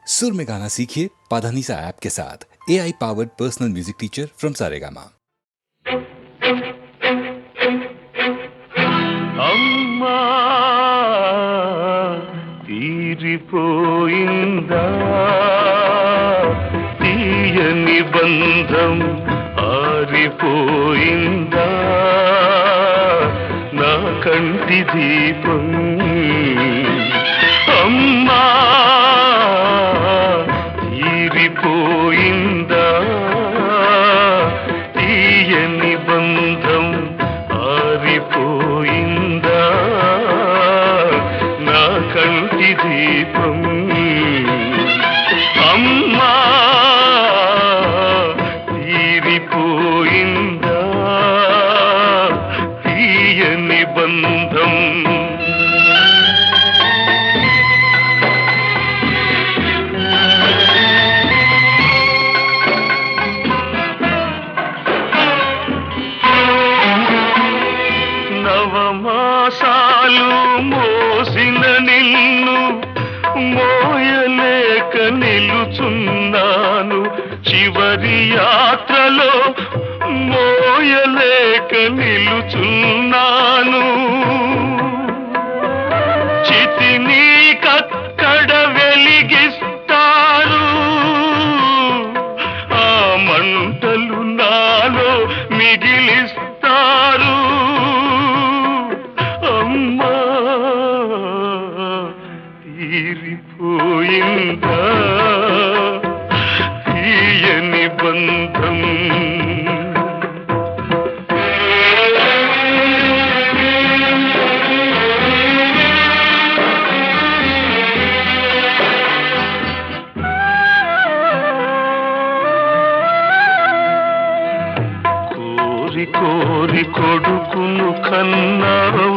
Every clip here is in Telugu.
सुर में गाना सीखिए पाधानीसा ऐप के साथ। AI powered personal music teacher from Saregama. అమ్మా తీరిపోయిందా తీయని బంధం ఆరిపోయిందా నా కంటి దీపం అమ్మా తీరిపోయిందా తీయని బంధం ఆరిపోయిందా నా కంటి దీపం అమ్మా తీరిపోయిందా తీయని బంధం నవమాసాలు మోసిన నిన్ను మోయలేక నిలుచున్నాను చివరి యాత్రలో మోయలేక నిలుచున్నాను చితిని కక్కడ వెలిగిస్తారు ఆ మంటలు నాలో మిగిలిస్తారు అమ్మా తీరిపోయిందా తీయని బంధం కోరి కోరి కొడుకును కన్నావు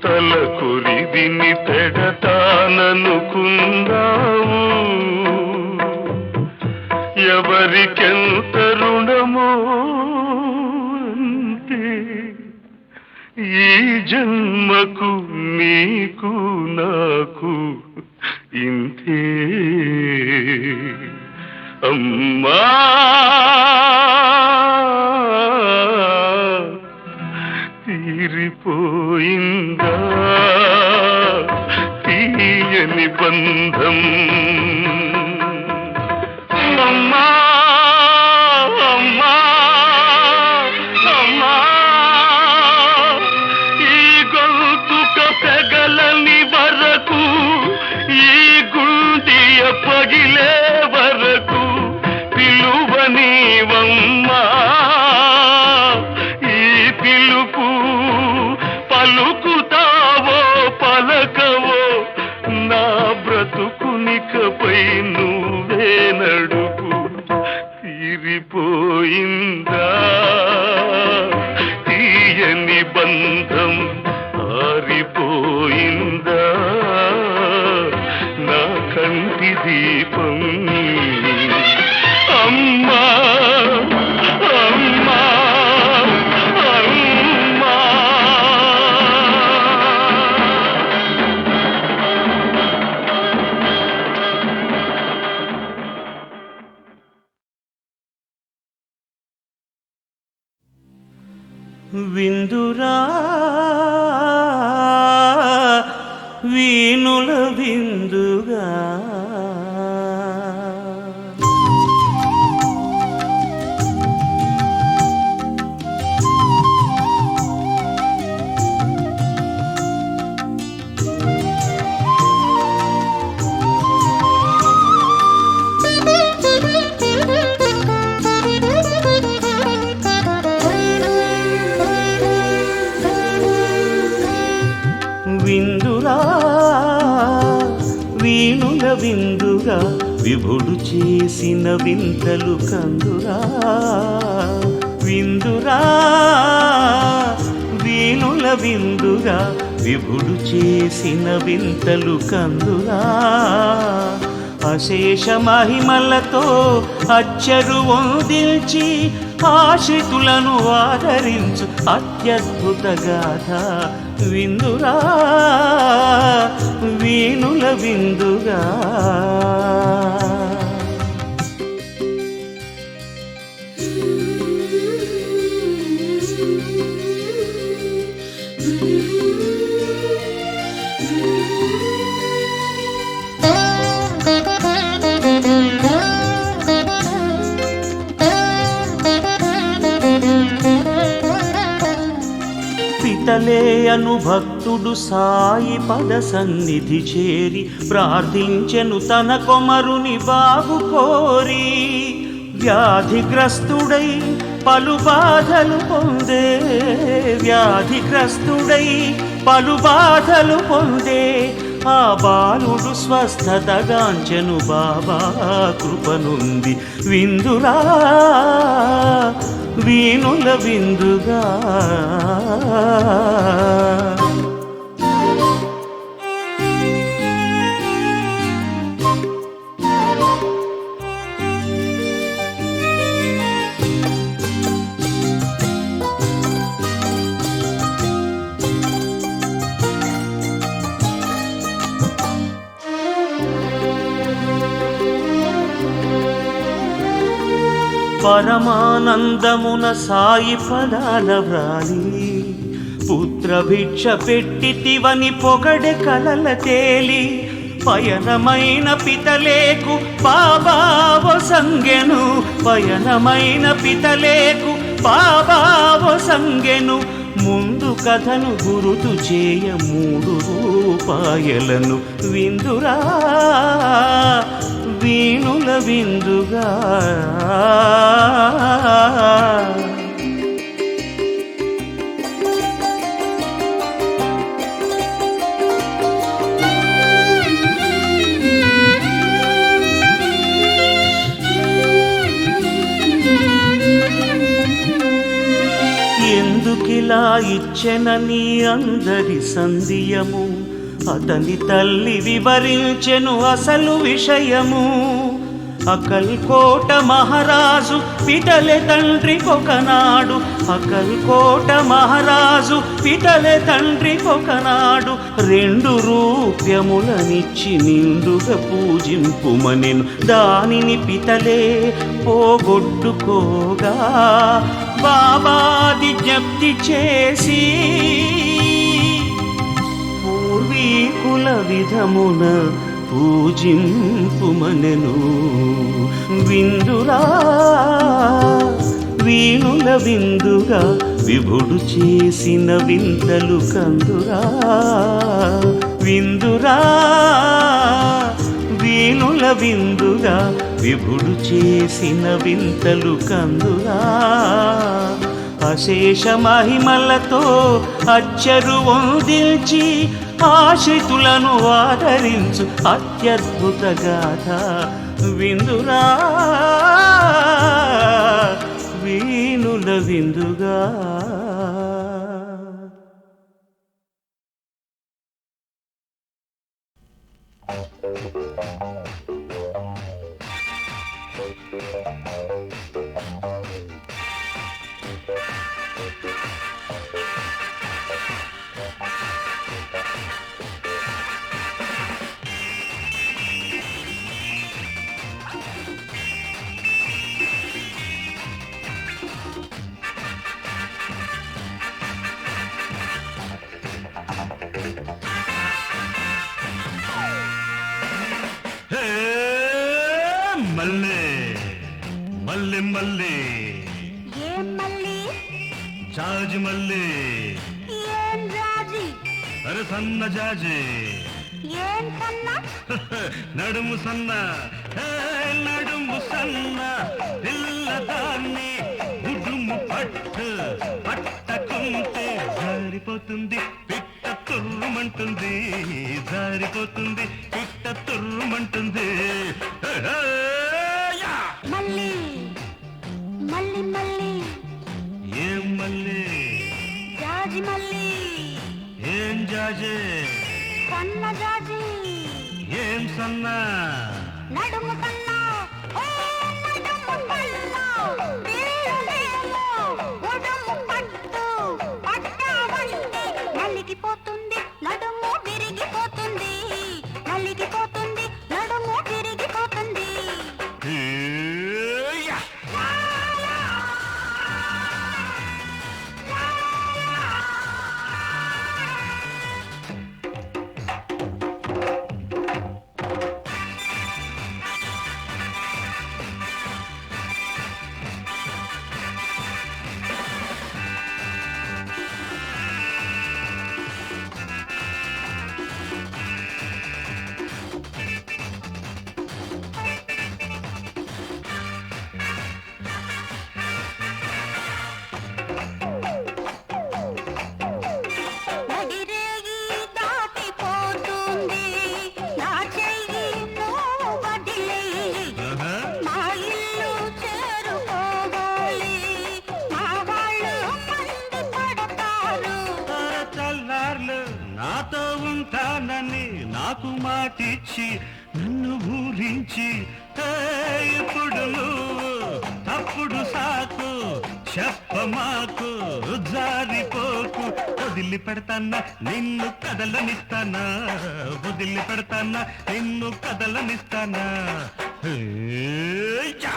తల కొరిదిని పెడతాననుకున్నావు ఎవరికెంత రుణమో అంతే ఈ జన్మకు నీకు నాకు ఇంతే అమ్మా తీరిపోయిందా తీయని బంధం అమ్మా అమ్మా అమ్మా ఈ గొంతుక పెగలని వరకు ఈ గుండియ పగిలే వరకు పిలువనివమ్మా ఈ పిలుపు పలుకుతావో పలకవో నా బ్రతుకునికపై నువ్వే నడుపు తీరిపోయిందా తీయని బంధం ఆరిపోయిందా నా కంటి దీపం అమ్మా అమ్మా అమ్మా విందురా వీణుల విందుగా విందురా వీణుల విందుగా విభుడు చేసిన వింతలు కందురా విందురా వీణుల విందుగా విభుడు చేసిన వింతలు కందురా అశేష మహిమలతో అచ్చరు వందిల్చి ఆశ్రితులను ఆదరించు అత్యద్భుత గాథ విందురా వీణుల విందుగా. పితలే అను భక్తుడు సాయి పద సన్నిధి చేరి ప్రార్థించెను తన కొమరుని బాగు కోరి. వ్యాధిగ్రస్తుడై పలు బాధలు పొందే, వ్యాధిగ్రస్తుడై పలు బాధలు పొందే. ఆ బాలుడు స్వస్థతగాంచెను బాబా కృపనుంది. విందురా వీణుల విందుగా. పరమానందమున సాయి పదాల వ్రాలి పుత్రభిక్ష పెట్టితివని పొగడె కలల తేలి. పయనమైన పితలేకు బాబావ సంగెను, పయనమైన పితలేకు బాబావ సంగెను. ముందు కథను గురుతు చేయ 3 రూపాయలను. విందురా వీణుల విందుగా. ఎందుకిలా ఇచ్చెనని అందరి సంధియము, అతని తల్లి వివరించెను అసలు విషయము. అకల్కోట మహారాజు పితలె తండ్రికొకనాడు, అకల్కోట మహారాజు పితలె తండ్రికొకనాడు. 2 రూప్యములనిచ్చి నిండుగా పూజింపుమనెను. దానిని పితలే పోగొట్టుకోగా బాబాది జ్ఞప్తి చేసి పూర్వీకుల విధమున పూజింపుమనెను. విందురా వీణుల విందుగా. విభుడు చేసిన వింతలు కందురా. విందురా వీణుల విందుగా. విభుడు చేసిన వింతలు కందురా. అశేష మహిమలతో అచ్చరు వందించి ఆశ్రితులను ఆదరించు అత్యద్భుత గాథ. విందురా వీణుల విందుగా. మల్లె మల్లె మల్లె ఏం మల్లి జాజి మల్లె ఏం రాజీ అరే సన్న జాజి ఏం సన్న నడుము సన్న నడుము సన్న పిల్లదాన్ని ఉడుము పట్టు పట్టకుంటే జారిపోతుంది పిట్ట తుర్రుమంటుంది, జారిపోతుంది పిట్ట తుర్రుమంటుంది. మల్లి మల్లి మల్లి ఏం మల్లి జాజి మల్లి ఏం జాజి సన్న జాజి ఏం సన్న నడుము సన్న ఓ నడుము సన్న వేలు వేలు ఉడుము పట్టు పట్టవంటే నలిగిపోతుంది మాటిచ్చి నన్ను ఊరించి ఇప్పుడు నువ్వు తప్పుడు సాకు చెప్పమాకు జారిపోకు వదిలి పెడతానా నిన్ను కదలనిస్తానా వదిలి పెడతానా నిన్ను కదలనిస్తానా హేయ్యా!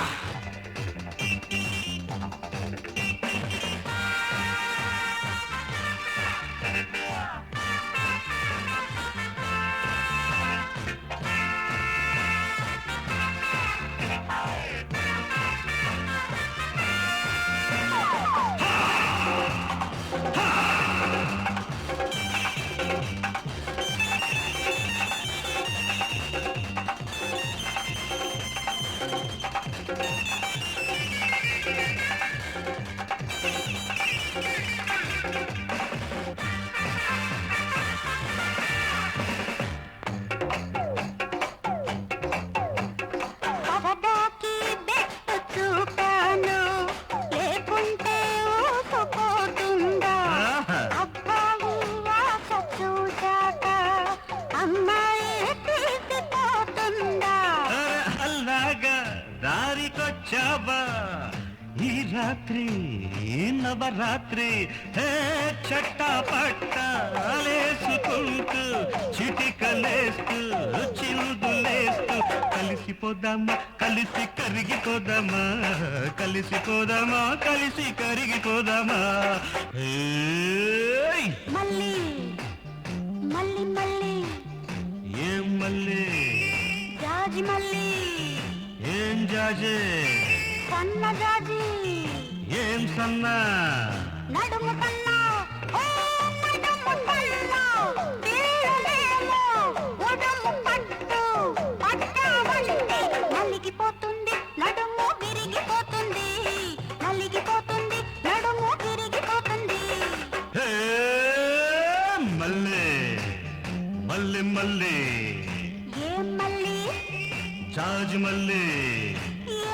సరదాకి బెట్టు చూపాను లేకుంటే ఊసుకోతుందా అబ్బాయి ఆశ చూశాక అమ్మాయి తీసిపోతుందా అలాగా దారికొచ్చావా ఈ రాత్రి నవరాత్రి చట్టా పట్టాలేసుకుంటూ చిటికలేస్తూ చిందులేస్తూ కలిసిపోదామా కలిసి కరిగిపోదామా కలిసిపోదామా కలిసి కరిగిపోదామా హేయ్! మళ్ళీ మళ్ళీ మళ్ళీ ఏం మళ్ళీ జాజి మళ్ళీ ఏం జాజే సన్న జాజి ఏం సన్నా నడుము కన్నా ఓ నడుము కన్నా తీరలేమో ఉడుము పట్టు పట్టావంటే నలిగిపోతుంది నడుము విరిగిపోతుంది నలిగిపోతుంది నడుము విరిగిపోతుంది హే మల్లె మల్లె మల్లె ఏం మళ్ళీ జాజి మల్లె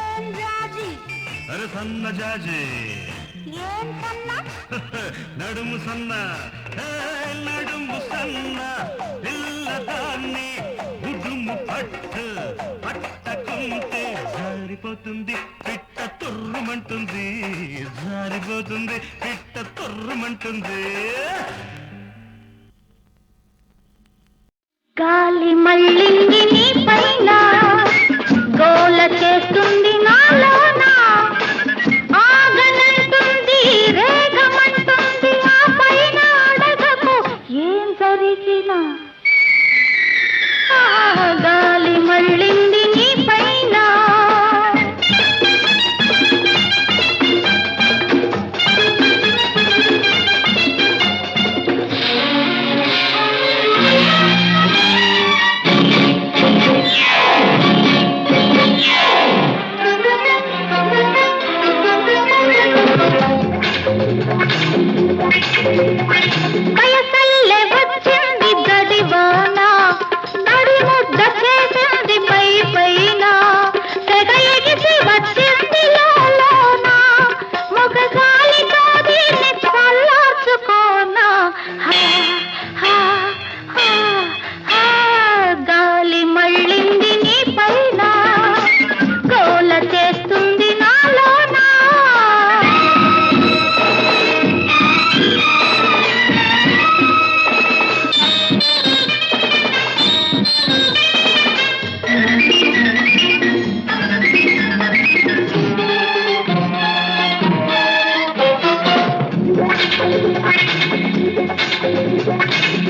ఏం జాజి అరే సన్న జాజి ఏం సన్న నడుము సన్న నడుము సన్న పిల్లదాన్ని ఉడుము పట్టు పట్టకుంటే జారిపోతుంది పిట్ట తుర్రుమంటుంది జారిపోతుంది పిట్ట తుర్రుమంటుంది గాలి మళ్ళింది నీ పైన గోల చేస్తుంది నాలోన ఆగనంటుంది రేగమంటుంది ఆ పైన అడగకు ఏం జరిగినా గాలి మళ్ళింది నీ పైన వయసల్లే వచ్చింది గడివాన నడి ముద్ద చేసింది పై పైన తెగ ఎగిసి వచ్చింది లోన మొగ గాలితో దీన్ని చల్లార్చుకోనా గాలి మళ్ళింది నీ పైన గోల చేస్తుంది నాలోనా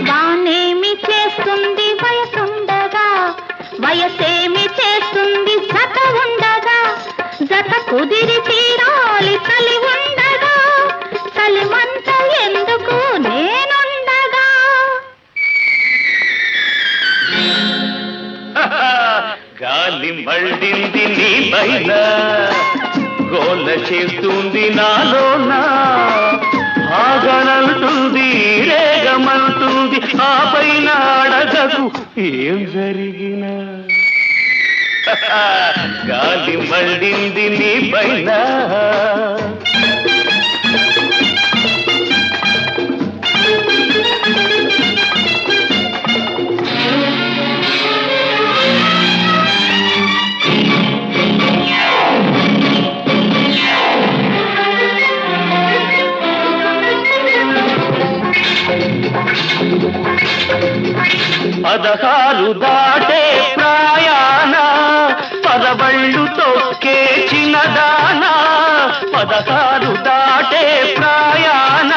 వానేమి చేస్తుంది వయసుండగా వయసేమి చేస్తుంది జత ఉండగా జత కుదిరి తీరాలి చలి ఉండగా చలిమంట ఎందుకు నేనుండగా గాలి మళ్ళింది నీ పైన గోల చేస్తుంది నాలోన ఆగనంటుంది రేగమంటుంది ఆ పైన అడగకు ఏం జరిగినా గాలి మళ్ళింది నీ పైన 16 దాటే ప్రాయాన పదవళ్ళు తొక్కే చిన్నదానా 16 దాటే ప్రాయాన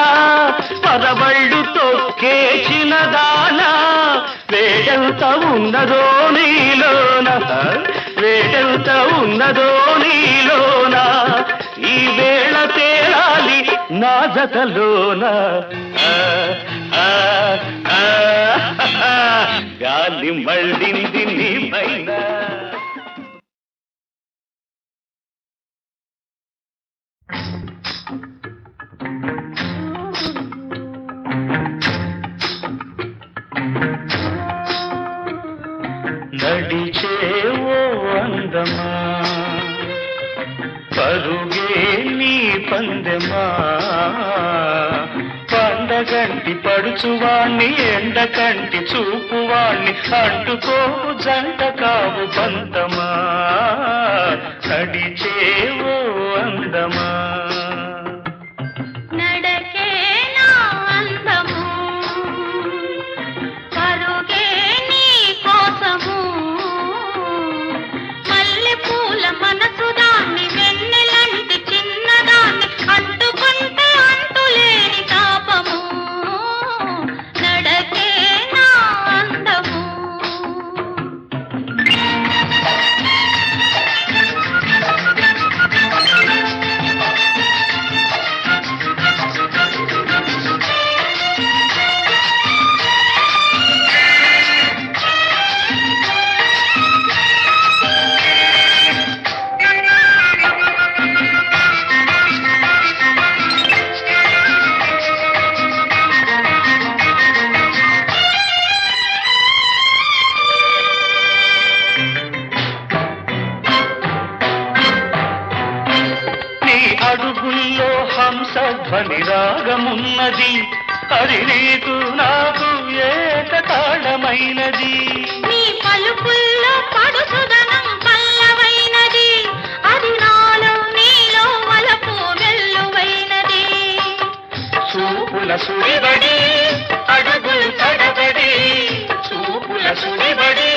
పదవళ్ళు తొక్కే చిన్నదానా వేడెంత ఉన్నదో నీలోన వేడెంత ఉన్నదో నీలోన ఈ వేళ తేలాలి నా జతలోన గాలి మళ్ళింది నీ పైన నడిచేవో అందమా పరుగే నీ పందెమా పండగంటి పడుచువాణ్ణి ఎండకంటి చూపువాణ్ణి అంటుకోవు జంట కావు పంతమా నడిచేవో అందమా మనసు దాన్ని వెన్నెలంటి చిన్నదాన్ని అంటుకుంటే అంటులేని తాపము నడకే నా అందము అడుగుల్లో హంసధ్వని రాగమున్నది అది నీకు నాకు ఏకతాళమైనది నీ పలుకుల్లో పడుసుదనం పల్లవైనది అది నాలో నీలో వలపు వెల్లువైనది చూపుల సుడిబడి అడుగులు తడబడి చూపుల సుడిబడి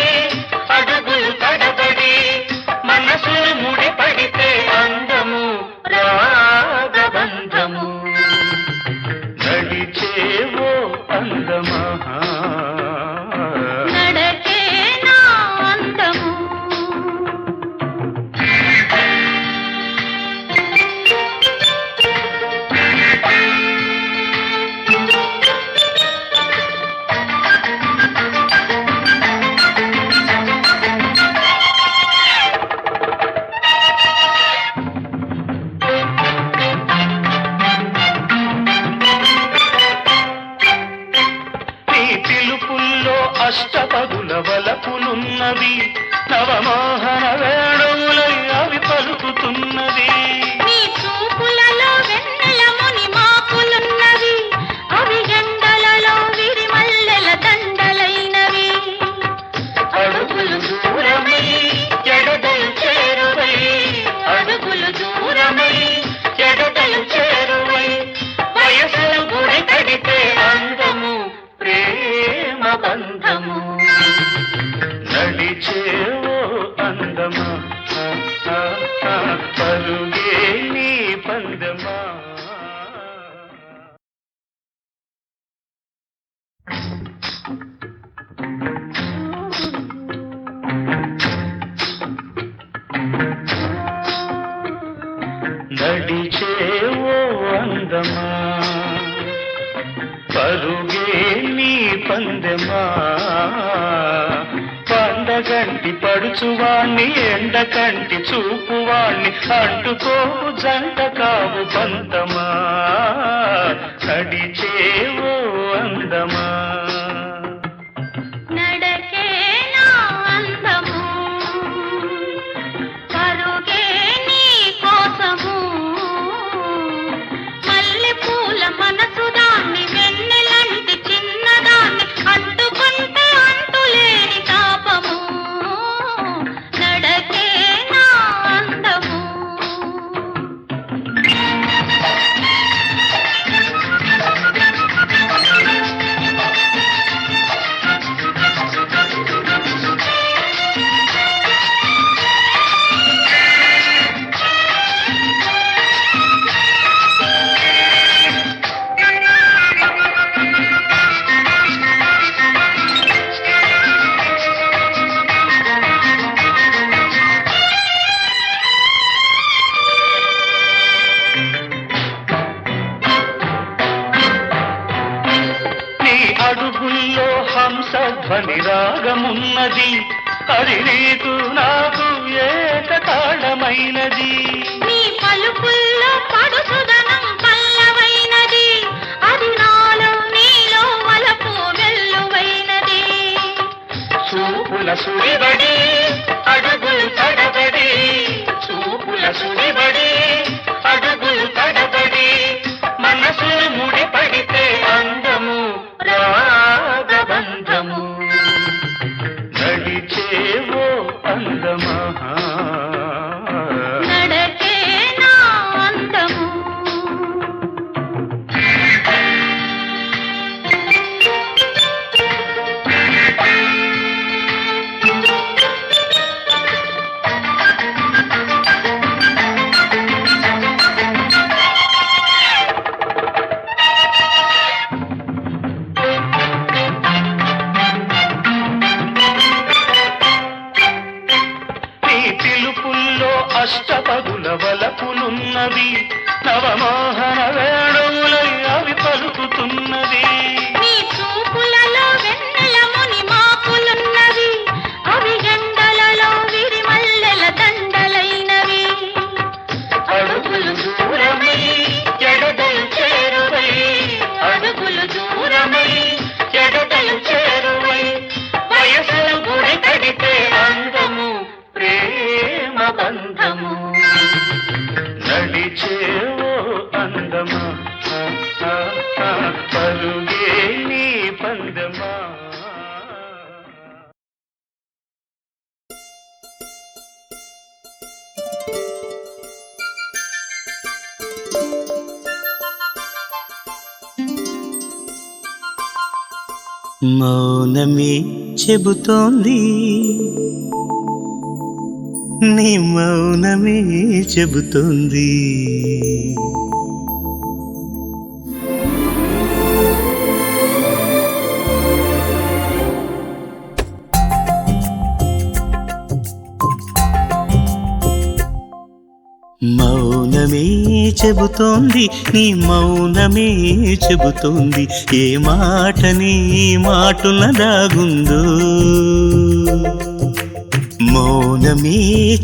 అడుగులు తడబడి మనసులు ముడిపడితే అందము రాగబంధము నడిచేవో అందమా నడకే నా అందము అష్టపదుల వలపులున్నవి నవమోహన వేణువులై అవి పలుకుతున్నవి నీ చూపులలో వెన్నెల ముని మాపులున్నవి అవి ఎండలలో విరిమల్లెల దండలైనవి అడుగులు దూరమై ఎడదలు చేరువై అడుగులు దూరమై ఎడదలు చేరువై వయసులు గుడి కడితే అందము ప్రేమ బంధము నడిచేవో అందమా పరుగే నీ పందమా నడిచేవో అందమా పరుగే నీ పందెమా పండగంటి పడుచువాణ్ణి ఎండకంటి చూపువాణ్ణి అంటుకోవు జంట కావు పంతమా నడిచేవో అందమా నడకే నా అందము పరుగే నీ కోసము మల్లె పూల మనసు దాన్ని వెన్నెలంటి చిన్నదాన్ని అంటుకుంటే అంటులేని తాపము నడకే నా అందము అది నీకు నాకు ఏకకాలమైనది. నీ పలుకుల్లో పడుసుదనం పల్లవైనది, అది నాలో నీలో వలపు వెల్లువైనది. చూపుల సుడిబడి అడుగులు తడబడి, చూపుల సుడిబడి అడుగులు తడబడి, మనసులు ముడిపడితే అందము రాగబంధము. నడిచేవో అందమా, నడకే నా అందము. నీ పిలుపుల్లో అష్టపదుల వలపులున్నవి, నవమోహన వేణువులై అవి పలుకుతున్నది. నీ చూపులలో వెన్నెల ముని మాకులున్నవి, అవి ఎండలలో విరిమల్లెల దండలైనవి. అడుగులు దూరమై ఎడదలు చేరువై, అడుగులు దూరమై ఎడదలు చేరువై, వయసులు గుడి కడితే అందము ప్రేమ బంధము. నడిచేవో అందమా, పరుగే నీ పందమా. మౌనమే చెబుతోంది, నీ మౌనమే చెబుతోంది. మౌనమే చెబుతోంది, నీ మౌనమే చెబుతోంది. ఏ మాట నీ మాటున దాగుందో. మౌనమే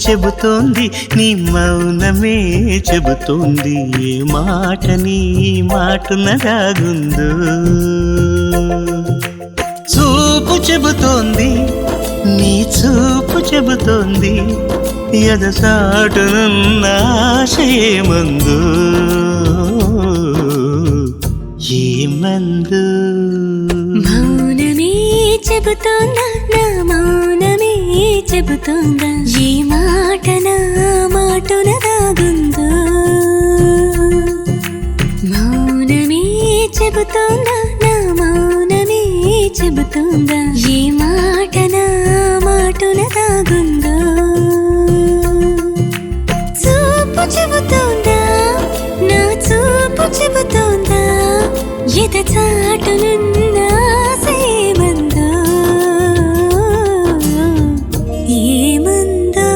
చెబుతోంది, నీ మౌనమే చెబుతోంది. ఏ మాట నీ మాటున దాగుందో. చూపు చెబుతోంది, నీ చూపు చెబుతోంది. ఎదసాటునున్న ఆశయమందు ఏమందు. మౌనమే చెబుతోందా, నా మౌనమే చెబుతోందా. ఏ మాట నా మాటున దాగుందో. మౌనమే చెబుతోందా, నా మౌనమే చెబుతోందా. ఏ మాట నా మాటున దాగుందో. చూపు చెబుతోందా, నా చూపు చెబుతోందా. ఎదచాటునున్న ఆశయమందో ఏమందో.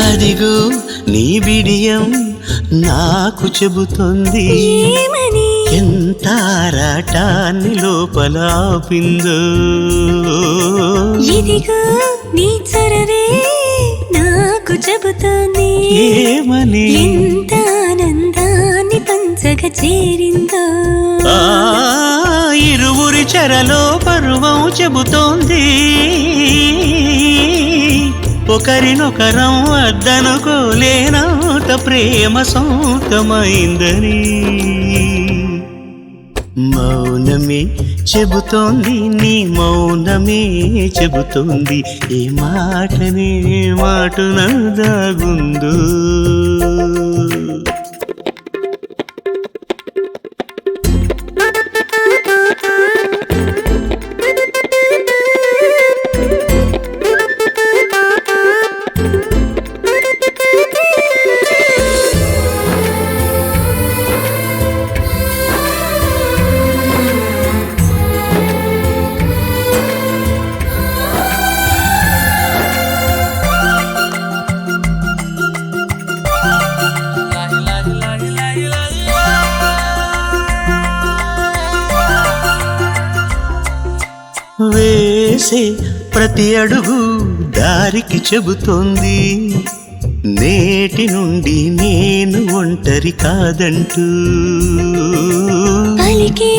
అదిగో నీ బిడియం నాకు చెబుతోంది. ఏమని? ఎంత ఆరాటాన్ని లోపల ఆపిందో. ఇదిగో నీ చొరవే నాకు చెబుతోంది. ఏమని? ఎంత ఆనందాన్ని పంచగా చేరిందో. ఆ ఇరువురి చెరలో పర్వం చెబుతోంది. ఒకరినొకరం వద్దనుకోలేనంత ప్రేమ సొంతమైందని. మౌనమే చెబుతోంది, నీ మౌనమే చెబుతోంది. ఏ మాటనే మాటున దాగుందో. వేసే ప్రతి అడుగు దారికి చెబుతోంది నేటి నుండి నేను ఒంటరి కాదంటూ పలికే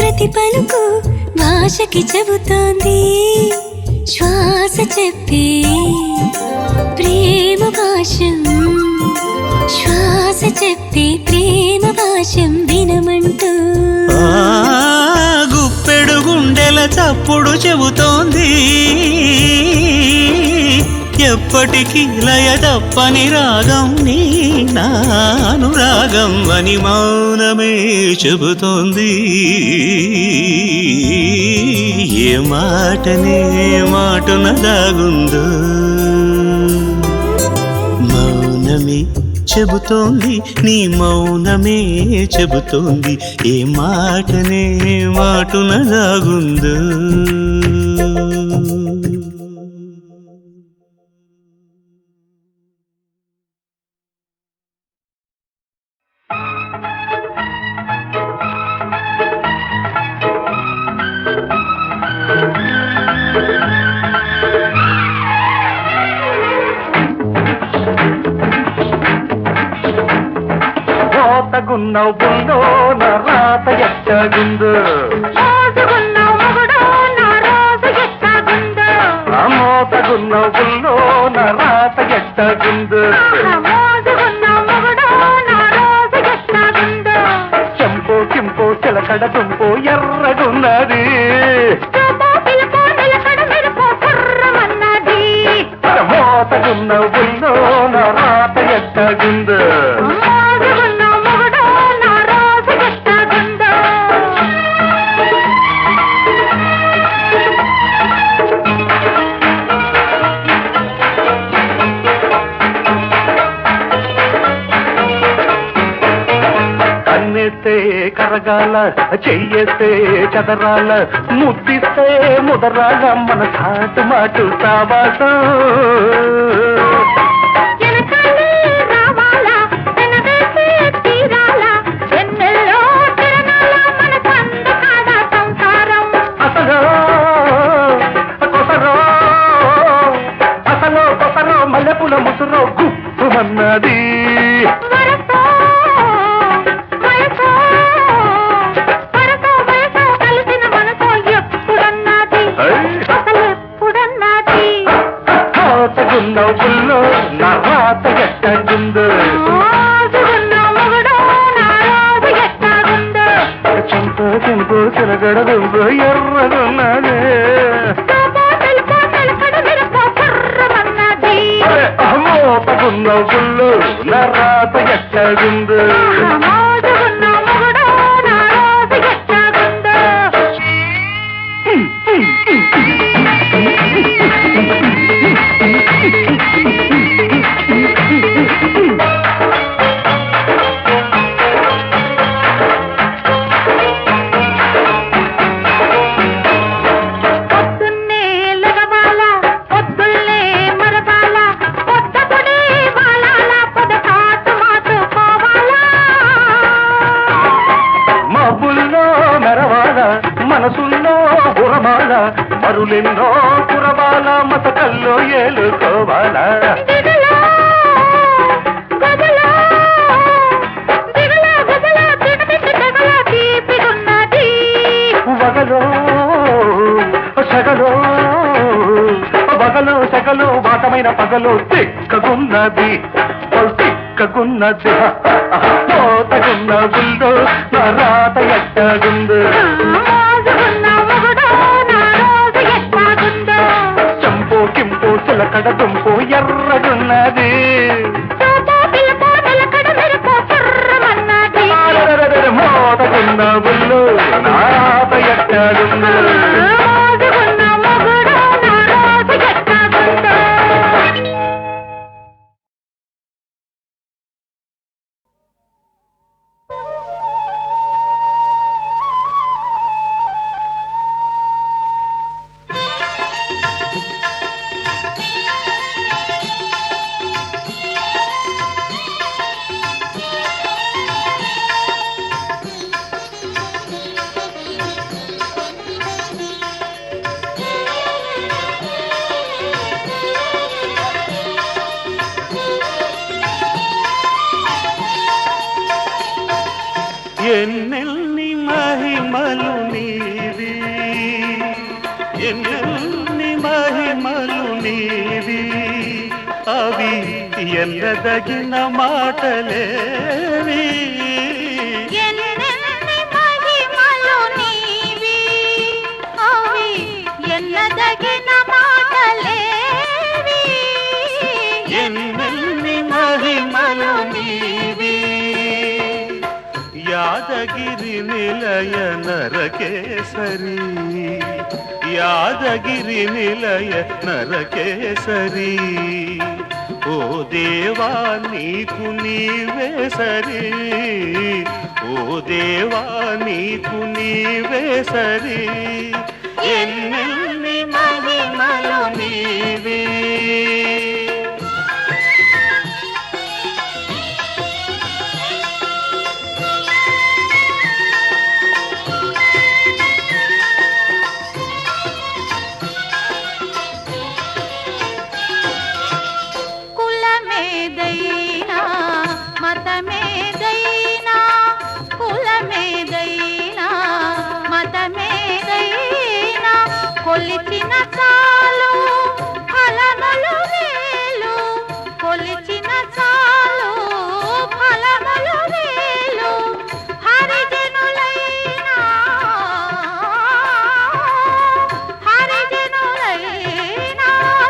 ప్రతి పలుకు భాషకి చెబుతోంది శ్వాస చెప్పే ప్రేమ భాషం శ్వాస చెప్పే ప్రేమ భాషం వినమంటూ గుప్పెడు గుండెల చప్పుడు చెబుతోంది ఎప్పటికీ లయ తప్పని రాగం నీ నానురాగం అని మౌనమే చెబుతోంది ఏ మాటనే మాటున దాగుందో మౌనమే చెబుతోంది నీ మౌనమే చెబుతోంది ఏ మాటనే మాటున దాగుందో మోతగున్నావు బుల్లో నా రాత ఎట్టగుందో మోసుకున్నావు మొగుడో నా రోజు ఎట్టాగుందో మోతగున్నావు బుల్లో నా రాత ఎట్టగుందో మోసుకున్నావు మొగుడో నా రోజు ఎట్టాగుందో చెంపో కింపో చిలకడ దుంపో ఎర్రగున్నది పిలుపో నిలకడ మెరుపో కుర్రమన్నది మోతగున్నావు బుల్లో నా రాత ఎట్టగుందో మోసుకున్నావు మొగుడో నా రోజు ఎట్టాగుందో కన్నెత్తే కరగాల చెయ్యెత్తే చదరాల ముద్దిస్తే ముదరాల మన సాటు మాటు సావాసం వెనకాలే రావాలా వెనవేసే తీరాలా ఎన్నెల్లో తిరణాల మన సందకాడ సంసారం అసలు కొసరో అసలు కొసరో మల్లెపూల ముసురో గుప్పుమన్నది వరసో వయసో వరసో వయసో కలిసిన మనసో ఎప్పుడన్నది అసలు ఎప్పుడన్నది కోతగున్నావు పుల్లో నా రాత ఎట్టగుందో మోసుకున్నావు మొగుడో నా రోజు ఎట్టాగుందో చెంపో చెంపో చిలగడ దుంపో ఎర్రగున్నది తెలుపో తెలుకడ మెరుపో కుర్రమన్నది మోతగున్నావు పుల్లో నా రాత ఎట్టగుందో మోసుకున్నావు మొగుడో నా రోజు ఎట్టాగుందో పొద్దున్నే లగవాల పొద్దున్నే మరవాల పొద్దపొడి వాలాల పొదకాటు మాటుకోవాలా మబ్బుల్లో మెరవాల మనసుల్లో గురమాల మరులెన్నో కురవాల మతకల్లో ఏలుకోవాలా దిగులో గదలో దిగులో గదలో దిగదిగి తెగలో తీపిగున్నది వగలో సగలో వగలో సగలో వాటమైన పగలో తిక్కగున్నది తిక్కగున్నది పోతగున్న గుండో నా రాత ఎట్టగుందో మోసుకున్నావు మొగుడో నా రోజు ఎట్టాగుందో చంపో కింపో చిలకడ దుంపో ఎర్రగున్నది పిలుపో నిలకడ మెరుపో కుర్రమన్నది మోతగున్న గుండో నా రాత ఎట్టగుందో మోసుకున్నావు మొగుడో నా రోజు ఎట్టాగుందో ఎన్నెల్ని మహిమలు నీవి, ఎన్నెల్ని మహిమలు నీవి, అవి ఎన్నదగిన మాటలేవి. ఎన్నెన్ని మహిమలు నీవి, అవి ఎన్నదగిన మాటలేవి. ఎన్నెల్ని మహిమలు నీవి, యాదగిరి నిలయ నరకేసరి, యాదగిరి నిలయ నరకేసరి, ఓ దేవా నీకు నీవే సరి, ఓ దేవా నీకు నీవే సరి, ఎన్నెల్ని మహిమలు నీవి. కులమేదైనా మతమేదైనా, కులమేదైనా మతమేదైనా, కొలిచిన చాలు ఫలములు వేలు, కొలిచిన చాలు ఫలములు వేలు. హరిజనులైనా హరిజనులైనా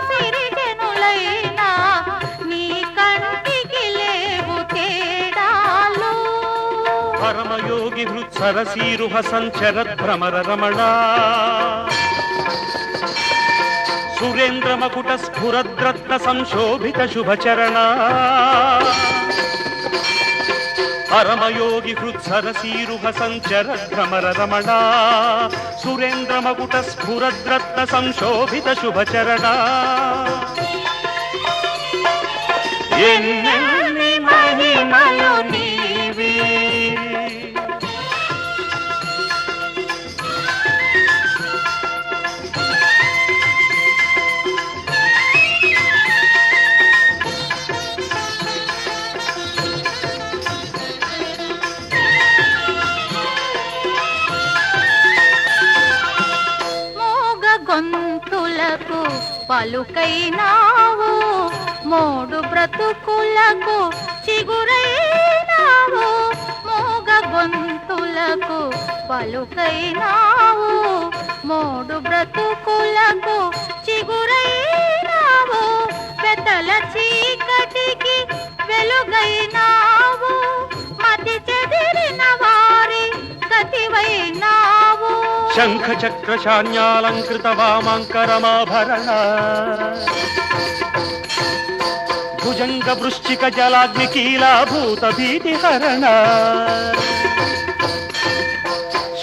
సిరిజనులైనా, నీ కంటికి లేవు తేడాలు. పరమయోగి హృత్సరసీరుహ సంచరత్ భ్రమర రమణ, సురేంద్ర మకుట స్ఫురద్రత్న సంశోభిత శుభచరణ, పరమయోగి హృత్సరసీరుహ సంచరత్ భ్రమర రమణ, సురేంద్ర మకుట స్ఫురద్రత్న సంశోభిత శుభచరణ, ఎన్నెల్ని మహిమలు నీవి. మోగ గొంతులకు పలుకైనావు, మోడు బ్రతుకులకు చిగురైనావు. మోగ గొంతులకు పలుకైనావు, మోడు బ్రతుకులకు చిగురైనావు. పెద్దల చీకటికి వెలుగైనావు, మతి చెదిరిన వారి గతివైనావు. శంఖ చక్ర శాన్యాలంకృత వామాంకరమాభరణ, భుజంగ వృశ్చిక జలాగ్ని కీలాభూత భీతిహరణ,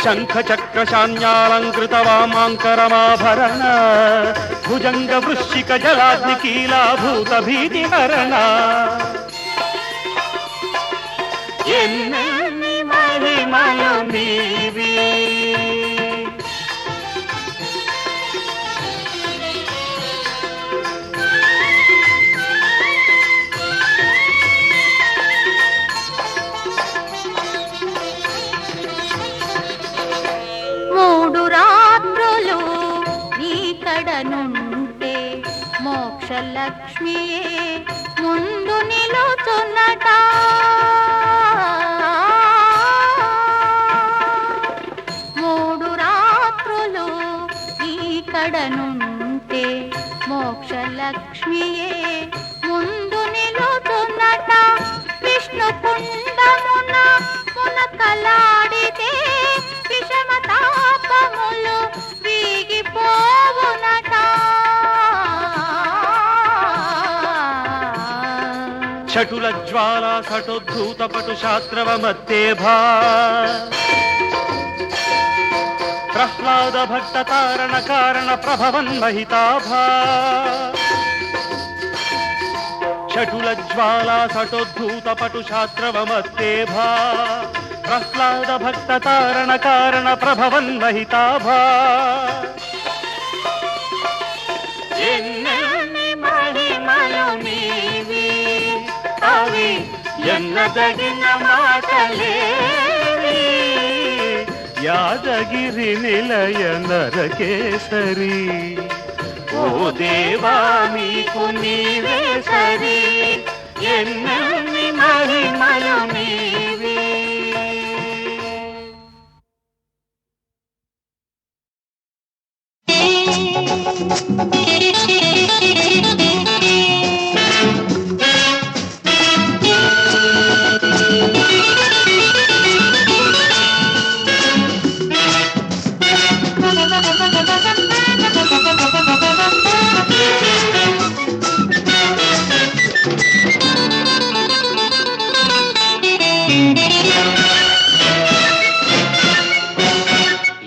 శంఖ చక్ర శాన్యాలంకృత వామాంకరమాభరణ, భుజంగ వృశ్చిక జలాగ్ని కీలాభూత భీతిహరణ, ఎన్నెల్ని మహిమలు నీవి. మూడు రాత్రులు నీ కడనుంటే మోక్షలక్ష్మియే ముందు నిలుచున్నట. మూడు రాత్రులు నీ కడనుంటే మోక్షలక్ష్మియే ముందు నిలుచున్నట. విష్ణు కుండమున మునకలాడితే విషమ తాపములు వీగిపోవునట. చటుల జ్వాలా సటోద్ధూత పటు శాస్త్రవ మత్తేభా, ప్రహ్లాద భక్త తారణ కారణ ప్రభవన్ మహితాభా, చటుల జ్వాలా సటోద్ధూత పటు శాస్త్రవ మత్తేభా, ప్రహ్లాద భక్త తారణ కారణ ప్రభవన్ మహితాభా, ఎన్నెల్ని మహిమలు నీవి, అవి ఎన్నదగిన మాటలేవి. రాజగిరి నిలయ నరకేసరి ఓ దేవా నీకు నీవే సరి ఎన్నెన్ని మహిమలు నీవే.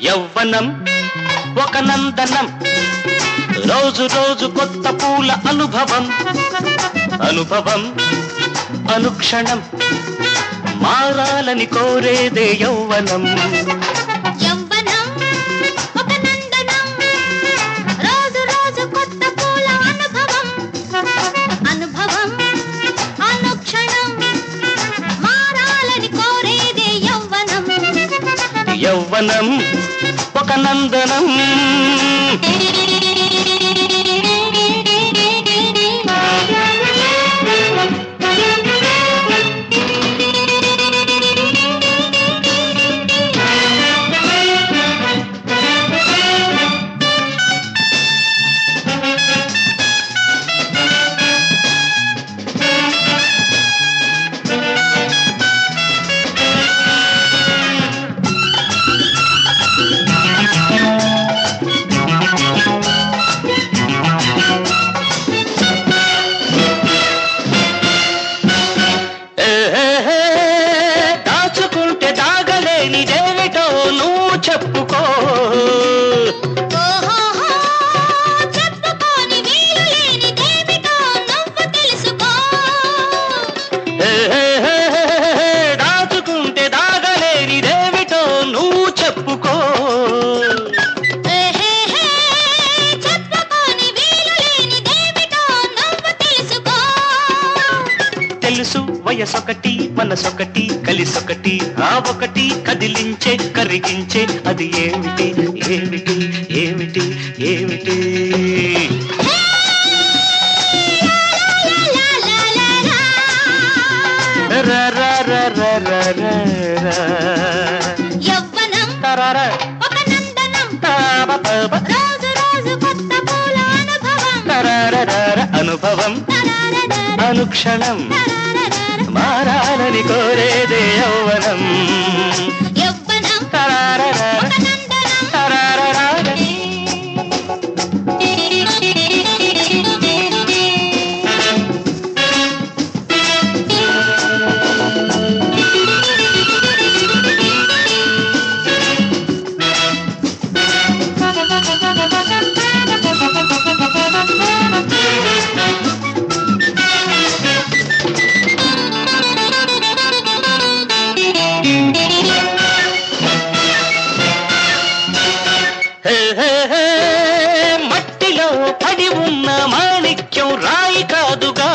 యవ్వనం ఒక నందనం, రోజు రోజు కొత్త పూల అనుభవం, అనుభవం అనుక్షణం మారాలని కోరేదే యవ్వనం. యవ్వనం ఒక నందనం, రోజు రోజు కొత్త పూల అనుభవం, అనుభవం అనుక్షణం మారాలని కోరేదే యవ్వనం. యవ్వనం ఒక నందనం. చెప్పుకో చెప్పుకోని వీలు లేనిదేమిటో నువ్వు తెలుసుకో. దాచుకుంటే దాగలేనిదేమిటో నువ్వు చెప్పుకో. చెప్పుకోని వీలు లేనిదేమిటో నువ్వు తెలుసుకో. తెలుసు వయసొకటి మనసొకటి కలిసొకటి ఆ ఒకటి కదిలించే కరిగించే అది ఏమిటి ఏమిటి ఏమిటి ఏమిటి. యవ్వనం ఒక నందనం, రోజు రోజు కొత్త పూల అనుభవం, అనుభవం అనుక్షణం మారాలని కోరేదే యవ్వనం. యవ్వనం ఒక నందనం. మట్టిలో పడి ఉన్న మాణిక్యం రాయి కాదుగా.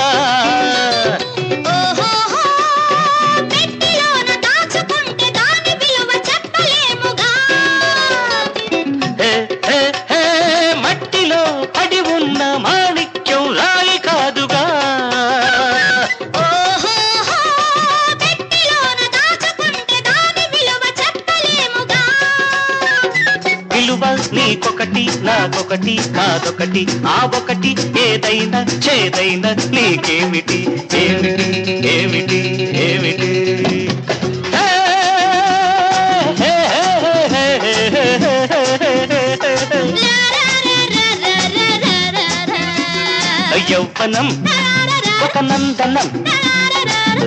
పెట్టిలోన దాచుకుంటే దాని విలువ చెప్పలేముగా. మట్టిలో పడి ఉన్న మాణిక్యం రాయి కాదుగా. పెట్టిలోన దాచుకుంటే దాని విలువ చెప్పలేముగా. విలువ నీకొకటి నాకొకటి కాదొకటి ఆ ఒకటి ఏదైనా చేదైనా నీకేమిటి ఏమిటి ఏమిటి ఏమిటి. యవ్వనం ఒక నందనం,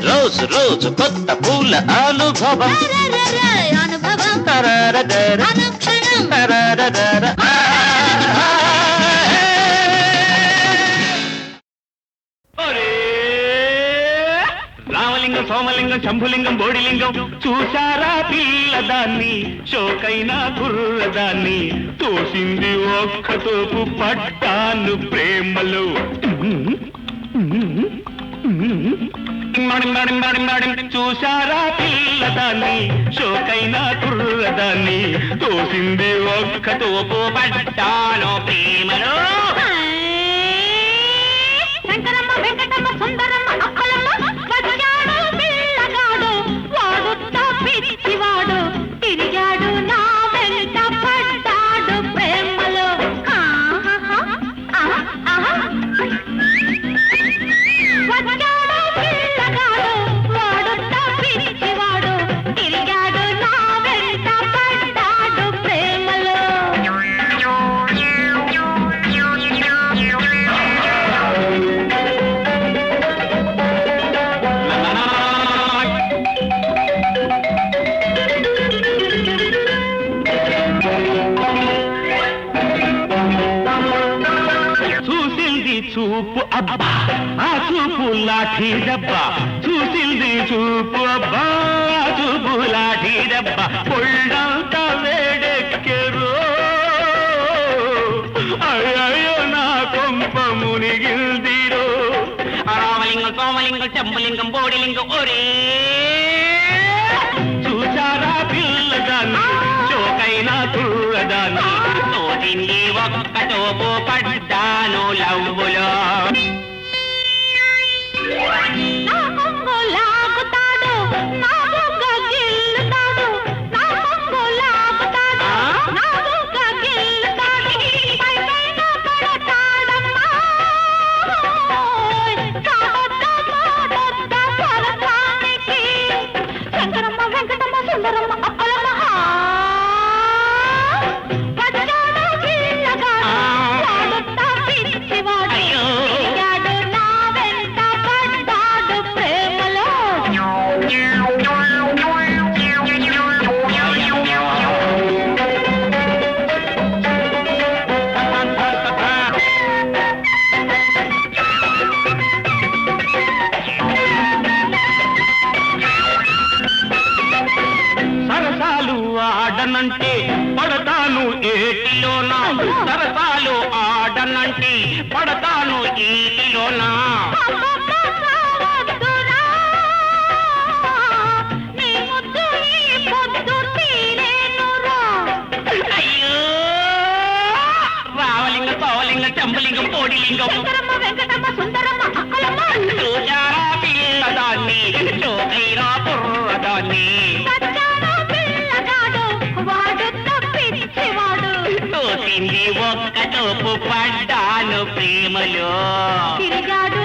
రోజు రోజు కొత్త పూల అనుభవం, అనుభవం తరారదర అనుక్షణం తరారదర. రామలింగం సోమలింగం శంభులింగం బోడిలింగం చూశారా పిల్లదాన్ని షోకైనా కుర్రదాన్ని తోసింది ఒక్క తోపు పట్టాను ప్రేమలో. చూశారా పిల్లదాన్ని షోకైన కుర్రదాన్ని తోసింది ఒక్క తోపు పడ్డాను ప్రేమలో. శంకరమ్మ వెంకటమ్మ సుందరమ్మ అప్పలమ్మ వచ్చాడు పిల్లగాడు వాడు తప్పిచ్చివాడు తిరిగాడు నా వెంట పడ్డాడు ప్రేమలో. వచ్చాడు పిల్లగాడు వాడు తప్పిచ్చివాడు తిరిగాడు నా వెంట పడ్డాడు ప్రేమలో. చూసింది చూపు అబ్బా ఆ చూపు లాఠీ దెబ్బా, చూసింది చూపు అబ్బా ఆ చూపు లాఠీ దెబ్బా, పొళ్ళంతా వేడెక్కెరు అయ్యో నా కొంప మునిగిల్దిరో. రామలింగం సోమలింగం చెంబలింగం బోడిలింగం ఒరే చూచారా పిల్లదాన్ని చోకైనా తుర్రదాన్ని తోటింది ఒక్క తోపు పడ్డాను లవ్వులో. నా కొంగు లాగుతాడు నా బుగ్గ గిల్లుతాడు నా కొంగు లాగుతాడు నా బుగ్గ గిల్లుతాడు పై పైన పడతాడమ్మా కాదొద్ద మాటొద్ద పరసానికి. శంకరమ్మ వెంకటమ్మ సుందరమ్మ అప్పలమ్మ వచ్చాడు పిల్లగాడు వాడు తప్పిచ్చివాడు తిరిగాడు నా వెంట పడ్డాడు ప్రేమలో. సరసాలు ఆడనంటే పడతాను ఏటిలోనా, సరసాలు ఆడనంటే పడతాను ఏటిలోనా. వద్దురా నీ ముద్దు ఈ పొద్దు తీరేనురా. అయ్యో రావలింగ సోవలింగ చెంబలింగం పోడిలింగం శంకరమ్మ వెంకటమ్మ సుందరమ్మ అక్కలమ్మ చూచారా పిల్లదాన్ని చోకైనా కుర్రదాన్ని వచ్చాడు పిల్లగాడు వాడు తప్పిచ్చివాడు తోసింది ఒక్క తోపు పడ్డాను ప్రేమలో. తిరిగాడు